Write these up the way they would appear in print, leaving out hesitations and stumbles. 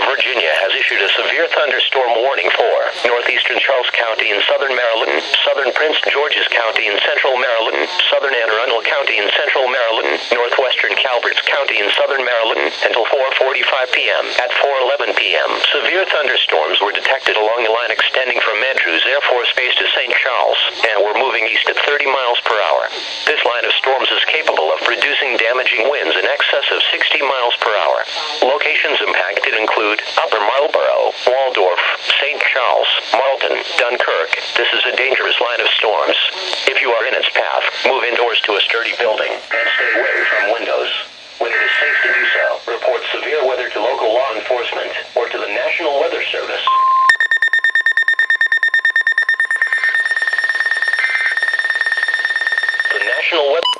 Virginia has issued a severe thunderstorm warning for northeastern Charles County in southern Maryland, southern Prince George's County in central Maryland, southern Arundel County in central Maryland, northwestern Calvert County in southern Maryland until 4:45 p.m. At 4:11 p.m., severe thunderstorms were detected along the line extending from Andrews Air Force Base to St. Charles and were moving east at 30 miles per hour. This line of storms is capable of producing damaging winds in excess of 60 miles per hour. Locations impacted include Upper Marlboro, Waldorf, St. Charles, Marlton, Dunkirk. This is a dangerous line of storms. If you are in its path, move indoors to a sturdy building and stay away from windows. When it is safe to do so, report severe weather to local law enforcement or to the National Weather Service. The National Weather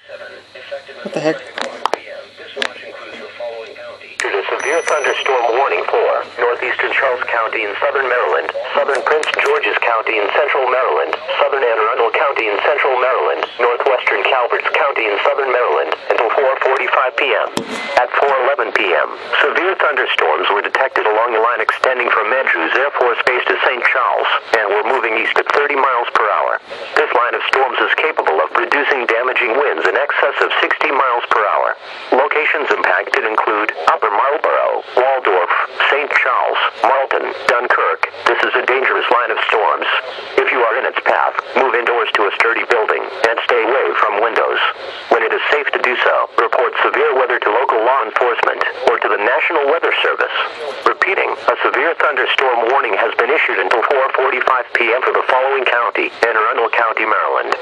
Service has issued What the heck? A severe thunderstorm warning for northeastern Charles County in southern Maryland, southern Prince George's County in central Maryland, southern Arundel County in central Maryland, northwestern Calvert County in southern Maryland until 4:45 p.m. At 4:11 p.m., severe thunderstorms were detected along the line extending from Andrews Air Force Base to St. Charles and were moving east at 30 miles per hour. This line of storms is capable of producing damaging winds in excess of 60 miles per hour. Locations impacted include Upper Marlboro, Waldorf, St. Charles, Marlton, Dunkirk. This is a dangerous line of storms. If you are in its path, move indoors to a sturdy building and stay away from windows. When it is safe to do so, report severe weather to local law enforcement or to the National Weather Service. Repeating, a severe thunderstorm warning has been issued until 4:45 p.m. for the following county, Anne Arundel County, Maryland.